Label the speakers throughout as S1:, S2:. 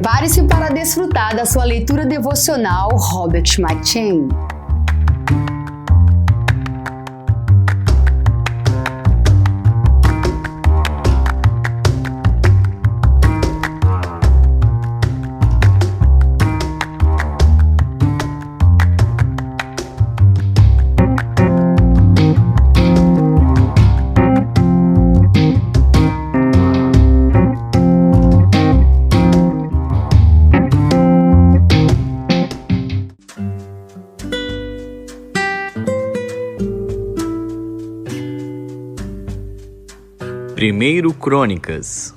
S1: Prepare-se para desfrutar da sua leitura devocional Robert McChain.
S2: Primeiro Crônicas.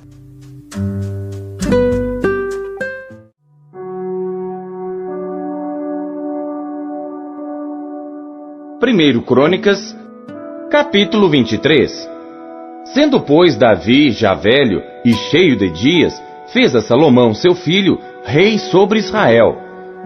S3: Primeiro Crônicas, capítulo 23. Sendo, pois, Davi já velho e cheio de dias, fez a Salomão seu filho rei sobre Israel,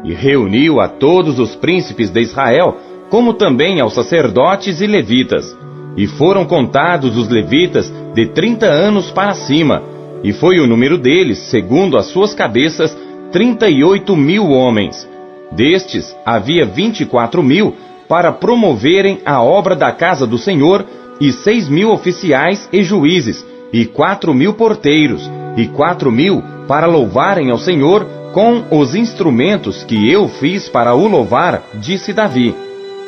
S3: e reuniu a todos os príncipes de Israel, como também aos sacerdotes e levitas. E foram contados os levitas de 30 anos para cima, e foi o número deles, segundo as suas cabeças, 38.000 homens. Destes havia 24.000 para promoverem a obra da casa do Senhor, e 6.000 oficiais e juízes, e 4.000 porteiros, e 4.000 para louvarem ao Senhor com os instrumentos que eu fiz para o louvar, disse Davi.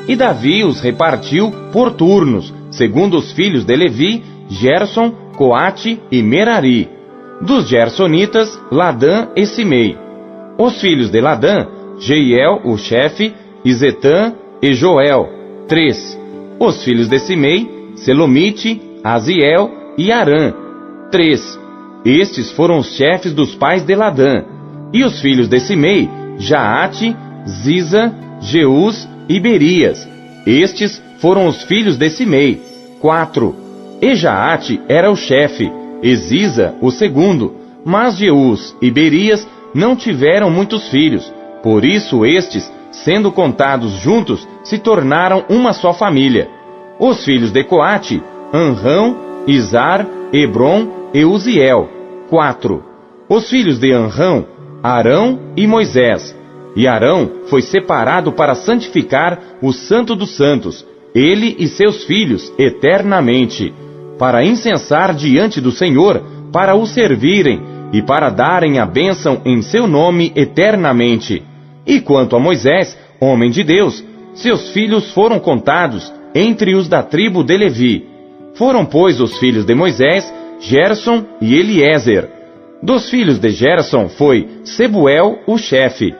S3: E Davi os repartiu por turnos, segundo os filhos de Levi, Gerson, Coate e Merari. Dos Gersonitas, Ladã e Simei. Os filhos de Ladã, Jeiel, o chefe, e Zetã e Joel, 3. Os filhos de Simei, Selomite, Aziel e Arã, 3. Estes foram os chefes dos pais de Ladã. E os filhos de Simei, Jaate, Ziza, Jeus e Berias. Estes foram os filhos de Simei, 4. E Jaate era o chefe, e Ziza o segundo, mas Jeus e Berias não tiveram muitos filhos, por isso estes, sendo contados juntos, se tornaram uma só família. Os filhos de Coate, Anrão, Izar, Hebron e Uziel, 4. Os filhos de Anrão, Arão e Moisés. E Arão foi separado para santificar o Santo dos Santos, ele e seus filhos, eternamente, para incensar diante do Senhor, para o servirem, e para darem a bênção em seu nome eternamente. E quanto a Moisés, homem de Deus, seus filhos foram contados entre os da tribo de Levi. Foram, pois, os filhos de Moisés, Gerson e Eliezer. Dos filhos de Gerson foi Sebuel, o chefe.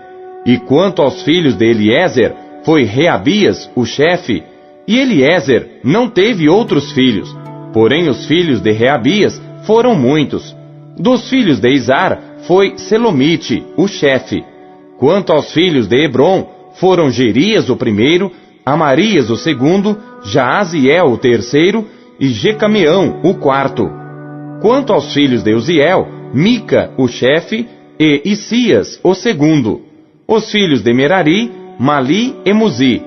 S3: E quanto aos filhos de Eliezer, foi Reabias, o chefe. E Eliezer não teve outros filhos, porém os filhos de Reabias foram muitos. Dos filhos de Izar foi Selomite, o chefe. Quanto aos filhos de Hebron, foram Jerias o primeiro, Amarias o segundo, Jaaziel o terceiro e Jecameão o quarto. Quanto aos filhos de Uziel, Mica o chefe e Isias o segundo. Os filhos de Merari, Mali e Muzi.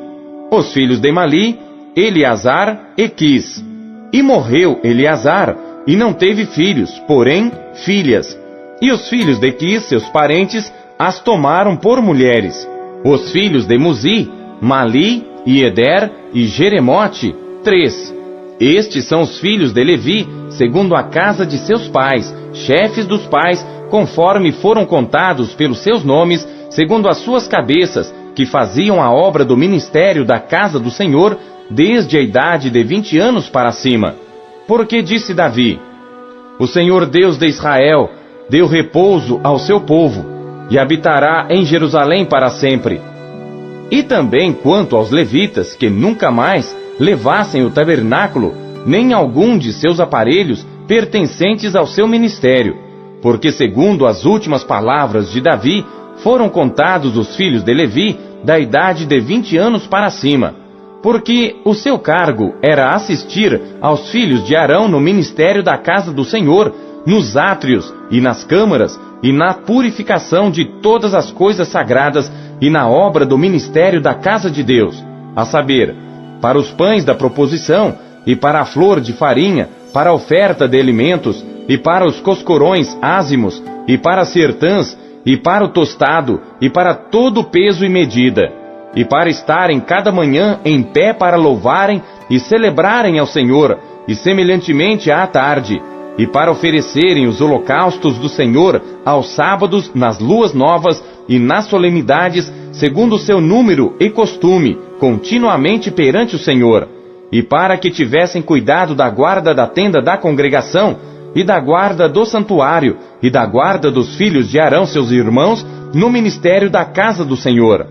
S3: Os filhos de Mali, Eleazar e Quis. E morreu Eleazar, e não teve filhos, porém filhas. E os filhos de Quis, seus parentes, as tomaram por mulheres. Os filhos de Muzi, Mali, e Eder e Jeremote, 3. Estes são os filhos de Levi, segundo a casa de seus pais, chefes dos pais, conforme foram contados pelos seus nomes, segundo as suas cabeças, que faziam a obra do ministério da casa do Senhor, desde a idade de 20 anos para cima. Porque disse Davi: O Senhor Deus de Israel deu repouso ao seu povo, e habitará em Jerusalém para sempre. E também quanto aos levitas, que nunca mais levassem o tabernáculo, nem algum de seus aparelhos pertencentes ao seu ministério, porque segundo as últimas palavras de Davi, foram contados os filhos de Levi da idade de 20 anos para cima, porque o seu cargo era assistir aos filhos de Arão no ministério da casa do Senhor, nos átrios e nas câmaras, e na purificação de todas as coisas sagradas, e na obra do ministério da casa de Deus, a saber, para os pães da proposição, e para a flor de farinha, para a oferta de alimentos, e para os coscorões ázimos, e para as sertãs, e para o tostado, e para todo peso e medida, e para estarem cada manhã em pé para louvarem e celebrarem ao Senhor, e semelhantemente à tarde, e para oferecerem os holocaustos do Senhor aos sábados, nas luas novas e nas solenidades, segundo o seu número e costume, continuamente perante o Senhor, e para que tivessem cuidado da guarda da tenda da congregação, e da guarda do santuário, e da guarda dos filhos de Arão, seus irmãos, no ministério da casa do Senhor.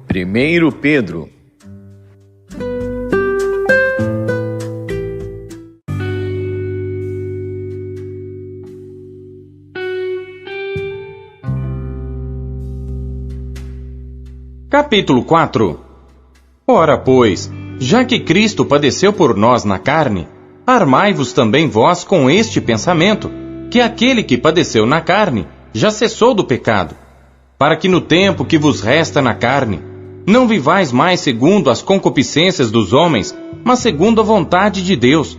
S2: Primeiro Pedro.
S3: Capítulo 4. Ora, pois, já que Cristo padeceu por nós na carne, armai-vos também vós com este pensamento, que aquele que padeceu na carne já cessou do pecado, para que no tempo que vos resta na carne, não vivais mais segundo as concupiscências dos homens, mas segundo a vontade de Deus.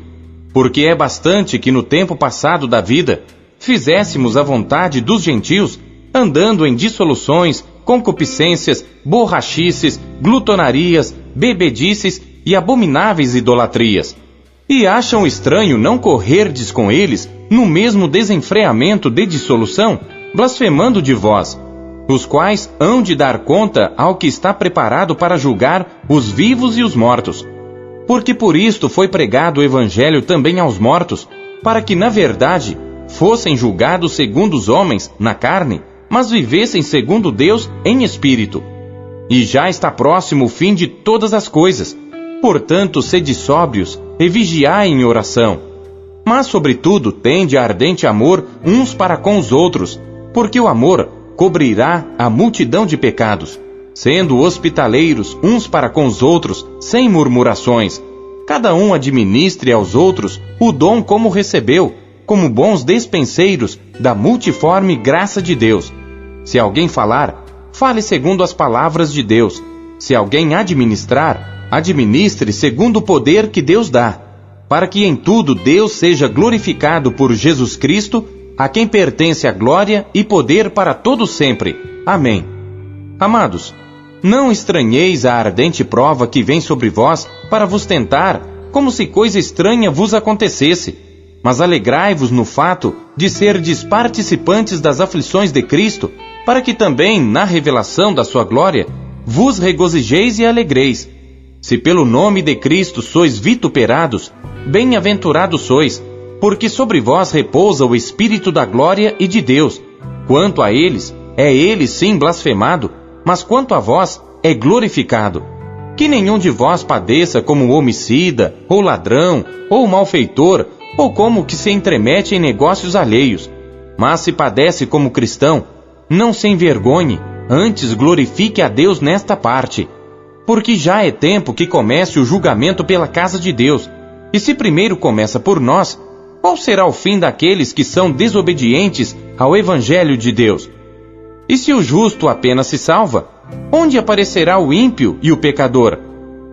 S3: Porque é bastante que no tempo passado da vida fizéssemos a vontade dos gentios, andando em dissoluções, concupiscências, borrachices, glutonarias, bebedices e abomináveis idolatrias. E acham estranho não correrdes com eles no mesmo desenfreamento de dissolução, blasfemando de vós, os quais hão de dar conta ao que está preparado para julgar os vivos e os mortos. Porque por isto foi pregado o Evangelho também aos mortos, para que na verdade fossem julgados segundo os homens, na carne, mas vivessem segundo Deus em espírito. E já está próximo o fim de todas as coisas. Portanto, sede sóbrios e vigiai em oração. Mas, sobretudo, tende ardente amor uns para com os outros, porque o amor cobrirá a multidão de pecados, sendo hospitaleiros uns para com os outros, sem murmurações. Cada um administre aos outros o dom como recebeu, como bons despenseiros da multiforme graça de Deus. Se alguém falar, fale segundo as palavras de Deus. Se alguém administrar, administre segundo o poder que Deus dá, para que em tudo Deus seja glorificado por Jesus Cristo, a quem pertence a glória e poder para todo sempre. Amém. Amados, não estranheis a ardente prova que vem sobre vós para vos tentar, como se coisa estranha vos acontecesse, mas alegrai-vos no fato de serdes participantes das aflições de Cristo, para que também, na revelação da sua glória, vos regozijeis e alegreis. Se pelo nome de Cristo sois vituperados, bem-aventurados sois, porque sobre vós repousa o Espírito da glória e de Deus. Quanto a eles, é ele sim blasfemado, mas quanto a vós, é glorificado. Que nenhum de vós padeça como homicida, ou ladrão, ou malfeitor, ou como que se entremete em negócios alheios. Mas se padece como cristão, não se envergonhe, antes glorifique a Deus nesta parte. Porque já é tempo que comece o julgamento pela casa de Deus. E se primeiro começa por nós, qual será o fim daqueles que são desobedientes ao Evangelho de Deus? E se o justo apenas se salva, onde aparecerá o ímpio e o pecador?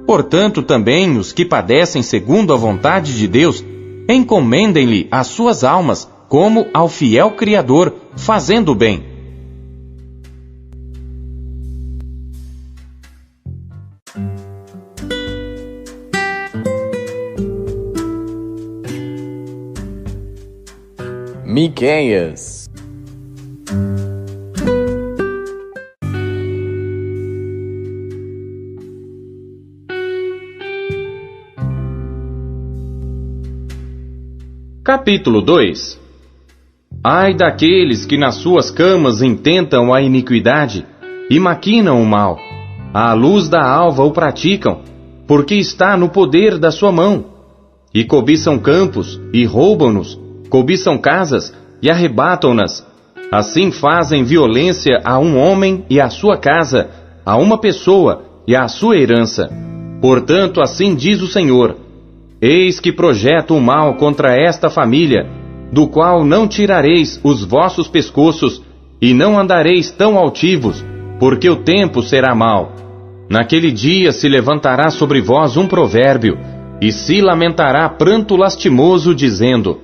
S3: Portanto, também os que padecem segundo a vontade de Deus, encomendem-lhe as suas almas como ao fiel Criador, fazendo o bem.
S2: Miqueias.
S3: Capítulo 2. Ai daqueles que nas suas camas intentam a iniquidade e maquinam o mal, à luz da alva o praticam, porque está no poder da sua mão. E cobiçam campos, e roubam-nos, cobiçam casas, e arrebatam-nas. Assim fazem violência a um homem e à sua casa, a uma pessoa e à sua herança. Portanto, assim diz o Senhor: eis que projeto o mal contra esta família, do qual não tirareis os vossos pescoços, e não andareis tão altivos, porque o tempo será mau. Naquele dia se levantará sobre vós um provérbio, e se lamentará pranto lastimoso, dizendo: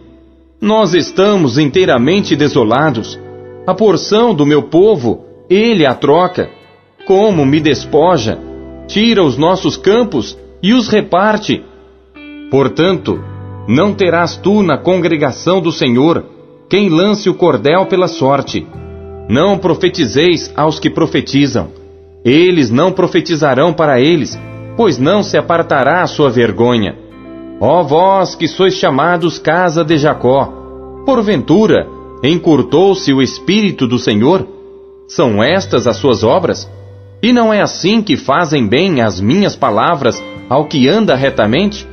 S3: Nós estamos inteiramente desolados. A porção do meu povo, ele a troca. Como me despoja, tira os nossos campos e os reparte. Portanto, não terás tu na congregação do Senhor quem lance o cordel pela sorte. Não profetizeis aos que profetizam. Eles não profetizarão para eles, pois não se apartará a sua vergonha. Ó vós que sois chamados casa de Jacó, porventura encurtou-se o Espírito do Senhor? São estas as suas obras? E não é assim que fazem bem as minhas palavras ao que anda retamente?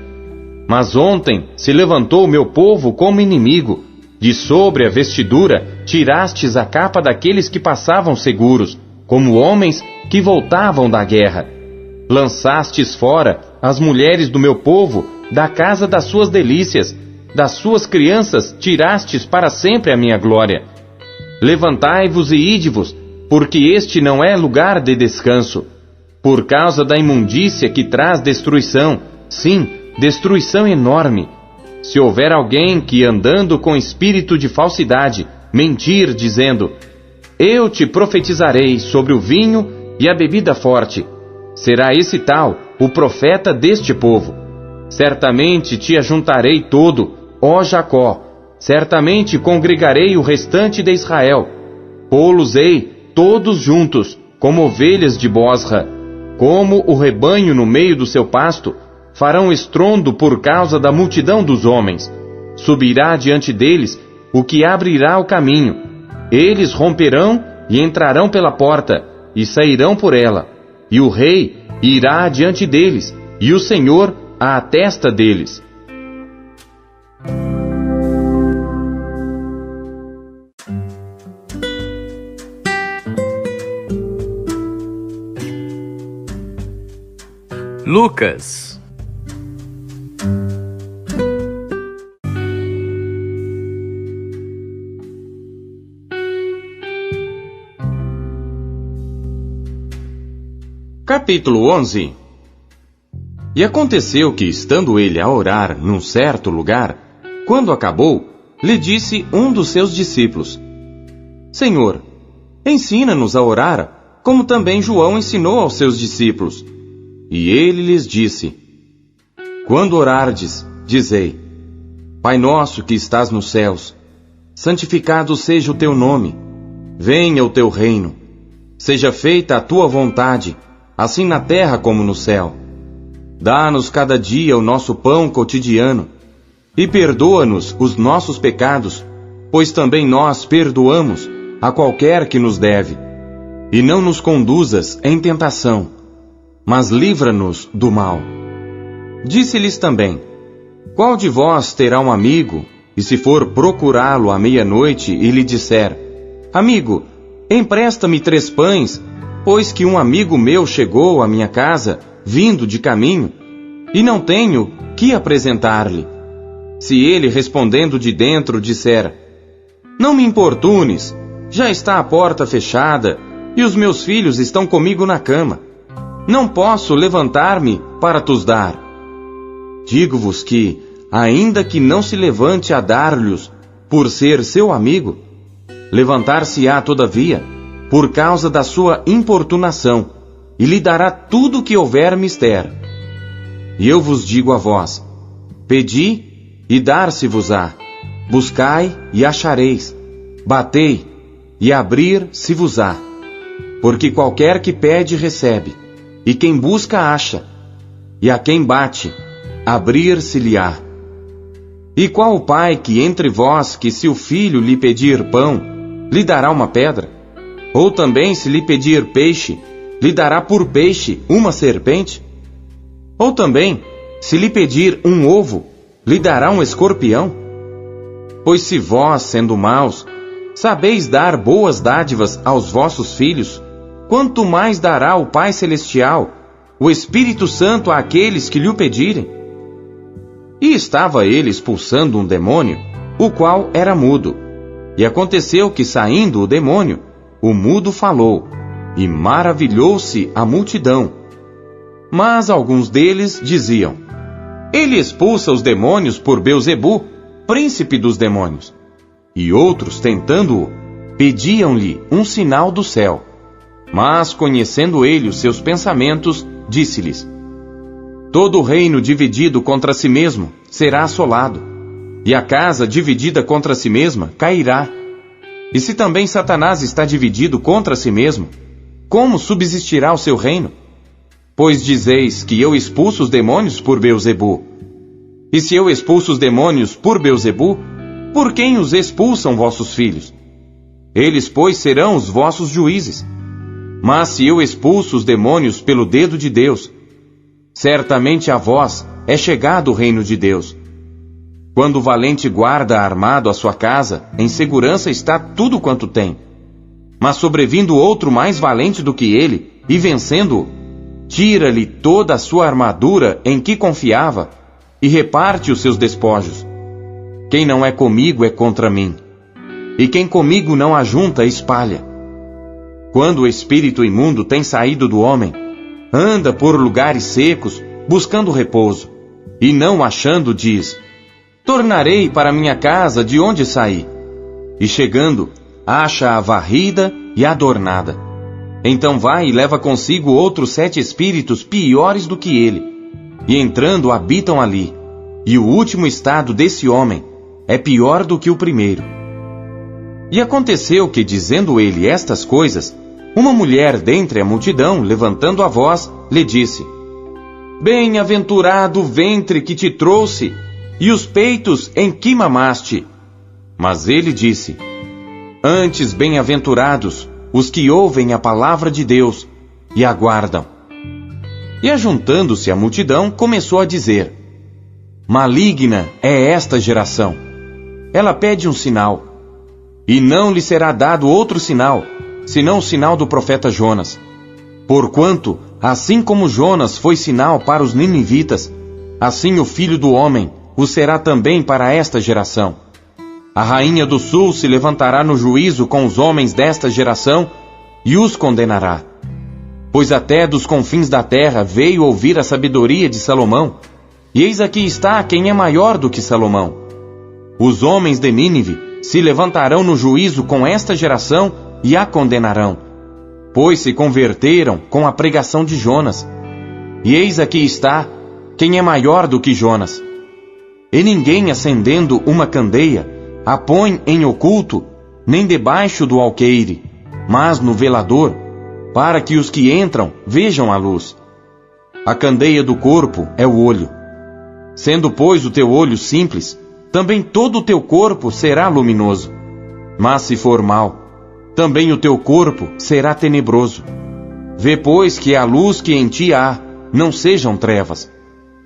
S3: Mas ontem se levantou o meu povo como inimigo. De sobre a vestidura tirastes a capa daqueles que passavam seguros, como homens que voltavam da guerra. Lançastes fora as mulheres do meu povo da casa das suas delícias, das suas crianças tirastes para sempre a minha glória. Levantai-vos e ide-vos, porque este não é lugar de descanso, por causa da imundícia que traz destruição, sim, destruição enorme. Se houver alguém que, andando com espírito de falsidade, mentir, dizendo: Eu te profetizarei sobre o vinho e a bebida forte, será esse tal o profeta deste povo. Certamente te ajuntarei todo, ó Jacó, certamente congregarei o restante de Israel. Pô-los-ei todos juntos, como ovelhas de Bosra, como o rebanho no meio do seu pasto. Farão estrondo por causa da multidão dos homens. Subirá diante deles o que abrirá o caminho. Eles romperão e entrarão pela porta, e sairão por ela. E o rei irá diante deles, e o Senhor à testa deles.
S2: Lucas.
S3: Capítulo 11. E aconteceu que, estando ele a orar num certo lugar, quando acabou, lhe disse um dos seus discípulos: Senhor, ensina-nos a orar, como também João ensinou aos seus discípulos. E ele lhes disse: Quando orardes, dizei: Pai nosso que estás nos céus, santificado seja o teu nome. Venha o teu reino. Seja feita a tua vontade, assim na terra como no céu. Dá-nos cada dia o nosso pão cotidiano, e perdoa-nos os nossos pecados, pois também nós perdoamos a qualquer que nos deve. E não nos conduzas em tentação, mas livra-nos do mal. Disse-lhes também: Qual de vós terá um amigo, e se for procurá-lo à meia-noite e lhe disser: Amigo, empresta-me 3 pães, pois que um amigo meu chegou à minha casa, vindo de caminho, e não tenho que apresentar-lhe. Se ele, respondendo de dentro, disser: Não me importunes, já está a porta fechada, e os meus filhos estão comigo na cama. Não posso levantar-me para tos dar. Digo-vos que, ainda que não se levante a dar-lhes, por ser seu amigo, levantar-se-á todavia, por causa da sua importunação, e lhe dará tudo o que houver mister. E eu vos digo a vós: pedi, e dar-se-vos-á. Buscai, e achareis. Batei, e abrir-se-vos-á. Porque qualquer que pede, recebe, e quem busca, acha, e a quem bate, abrir-se-lhe-á. E qual o pai que entre vós, que se o filho lhe pedir pão, lhe dará uma pedra? Ou também, se lhe pedir peixe, lhe dará por peixe uma serpente? Ou também, se lhe pedir um ovo, lhe dará um escorpião? Pois se vós, sendo maus, sabeis dar boas dádivas aos vossos filhos, quanto mais dará o Pai Celestial, o Espírito Santo àqueles que lhe o pedirem? E estava ele expulsando um demônio, o qual era mudo. E aconteceu que, saindo o demônio, o mudo falou, e maravilhou-se a multidão. Mas alguns deles diziam: ele expulsa os demônios por Beelzebu, príncipe dos demônios. E outros, tentando-o, pediam-lhe um sinal do céu. Mas, conhecendo ele os seus pensamentos, disse-lhes: todo reino dividido contra si mesmo será assolado, e a casa dividida contra si mesma cairá. E se também Satanás está dividido contra si mesmo, como subsistirá o seu reino? Pois dizeis que eu expulso os demônios por Beelzebu. E se eu expulso os demônios por Beelzebu, por quem os expulsam vossos filhos? Eles, pois, serão os vossos juízes. Mas se eu expulso os demônios pelo dedo de Deus, certamente a vós é chegado o reino de Deus. Quando o valente guarda armado a sua casa, em segurança está tudo quanto tem. Mas sobrevindo outro mais valente do que ele, e vencendo-o, tira-lhe toda a sua armadura em que confiava, e reparte os seus despojos. Quem não é comigo é contra mim, e quem comigo não ajunta espalha. Quando o espírito imundo tem saído do homem, anda por lugares secos, buscando repouso, e não achando, diz: tornarei para minha casa de onde saí. E chegando, acha-a varrida e adornada. Então vai e leva consigo outros 7 espíritos piores do que ele, e entrando habitam ali. E o último estado desse homem é pior do que o primeiro. E aconteceu que, dizendo ele estas coisas, uma mulher dentre a multidão, levantando a voz, lhe disse: bem-aventurado o ventre que te trouxe, e os peitos em que mamaste. Mas ele disse: antes bem-aventurados os que ouvem a palavra de Deus e aguardam. E ajuntando-se a multidão, começou a dizer: maligna é esta geração. Ela pede um sinal, e não lhe será dado outro sinal, senão o sinal do profeta Jonas. Porquanto, assim como Jonas foi sinal para os ninivitas, assim o Filho do Homem o será também para esta geração. A rainha do sul se levantará no juízo com os homens desta geração e os condenará. Pois até dos confins da terra veio ouvir a sabedoria de Salomão, e eis aqui está quem é maior do que Salomão. Os homens de Nínive se levantarão no juízo com esta geração e a condenarão, pois se converteram com a pregação de Jonas. E eis aqui está quem é maior do que Jonas. E ninguém, acendendo uma candeia, a põe em oculto, nem debaixo do alqueire, mas no velador, para que os que entram vejam a luz. A candeia do corpo é o olho. Sendo, pois, o teu olho simples, também todo o teu corpo será luminoso. Mas se for mau, também o teu corpo será tenebroso. Vê, pois, que a luz que em ti há não sejam trevas.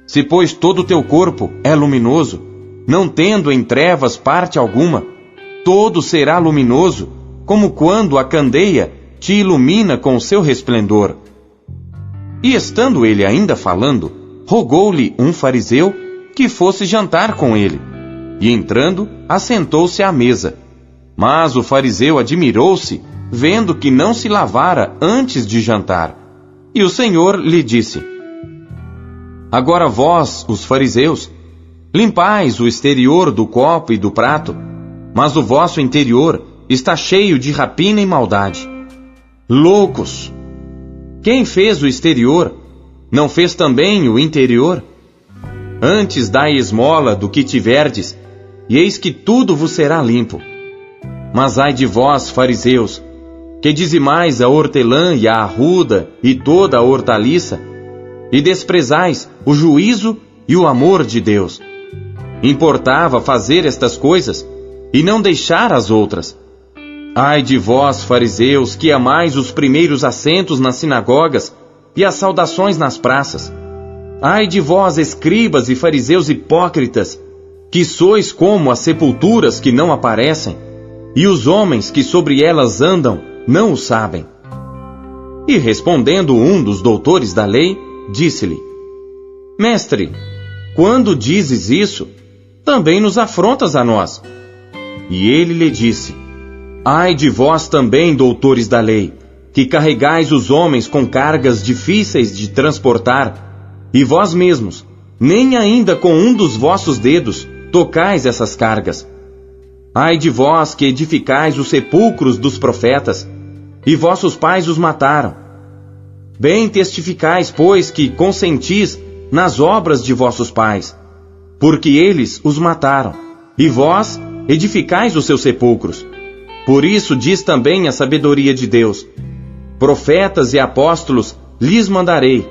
S3: Se, pois, todo o teu corpo é luminoso, não tendo em trevas parte alguma, todo será luminoso, como quando a candeia te ilumina com o seu resplendor. E estando ele ainda falando, rogou-lhe um fariseu que fosse jantar com ele. E entrando, assentou-se à mesa. Mas o fariseu admirou-se, vendo que não se lavara antes de jantar. E o Senhor lhe disse: agora vós, os fariseus, limpais o exterior do copo e do prato, mas o vosso interior está cheio de rapina e maldade. Loucos! Quem fez o exterior, não fez também o interior? Antes dai esmola do que tiverdes, e eis que tudo vos será limpo. Mas ai de vós, fariseus, que dizimais a hortelã e a arruda e toda a hortaliça, e desprezais o juízo e o amor de Deus. Importava fazer estas coisas, e não deixar as outras. Ai de vós, fariseus, que amais os primeiros assentos nas sinagogas e as saudações nas praças. Ai de vós, escribas e fariseus hipócritas, que sois como as sepulturas que não aparecem, e os homens que sobre elas andam não o sabem. E respondendo um dos doutores da lei, disse-lhe: mestre, quando dizes isso, também nos afrontas a nós. E ele lhe disse: ai de vós também, doutores da lei, que carregais os homens com cargas difíceis de transportar, e vós mesmos, nem ainda com um dos vossos dedos, tocais essas cargas. Ai de vós que edificais os sepulcros dos profetas, e vossos pais os mataram. Bem testificais, pois, que consentis nas obras de vossos pais, porque eles os mataram, e vós edificais os seus sepulcros. Por isso diz também a sabedoria de Deus: profetas e apóstolos lhes mandarei,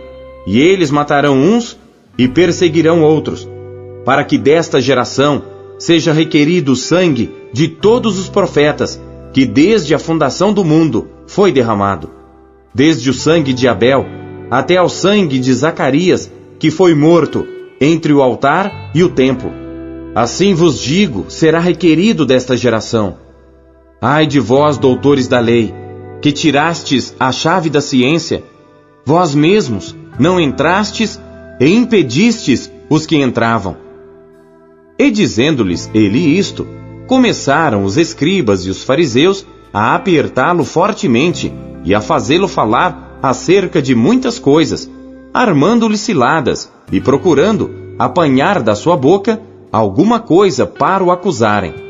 S3: e eles matarão uns e perseguirão outros, para que desta geração seja requerido o sangue de todos os profetas, que desde a fundação do mundo foi derramado, desde o sangue de Abel até ao sangue de Zacarias, que foi morto entre o altar e o templo. Assim vos digo, será requerido desta geração. Ai de vós, doutores da lei, que tirastes a chave da ciência, vós mesmos não entrastes e impedistes os que entravam. E dizendo-lhes ele isto, começaram os escribas e os fariseus a apertá-lo fortemente e a fazê-lo falar acerca de muitas coisas, armando-lhe ciladas e procurando apanhar da sua boca alguma coisa para o acusarem.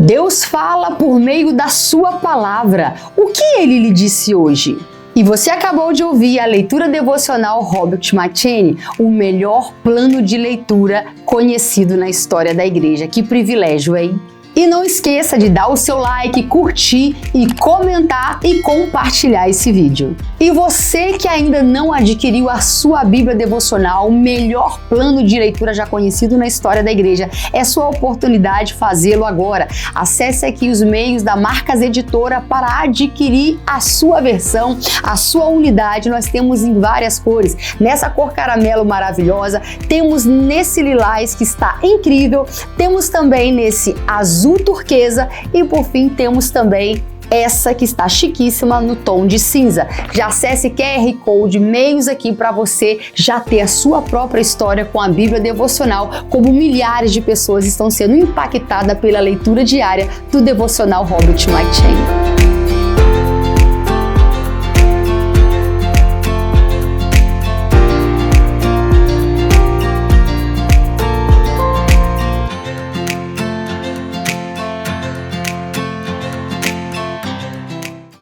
S1: Deus fala por meio da sua palavra. O que ele lhe disse hoje? E você acabou de ouvir a leitura devocional Robert McCheyne, o melhor plano de leitura conhecido na história da igreja. Que privilégio, hein? E não esqueça de dar o seu like, curtir e comentar e compartilhar esse vídeo. E você que ainda não adquiriu a sua Bíblia devocional, o melhor plano de leitura já conhecido na história da igreja, é sua oportunidade de fazê-lo agora. Acesse aqui os meios da Marcas Editora para adquirir a sua versão, a sua unidade. Nós temos em várias cores. Nessa cor caramelo maravilhosa, temos nesse lilás que está incrível, temos também nesse azul turquesa e por fim temos também essa que está chiquíssima no tom de cinza. Já acesse QR Code, meios aqui para você já ter a sua própria história com a Bíblia devocional, como milhares de pessoas estão sendo impactadas pela leitura diária do devocional Robert McCheyne.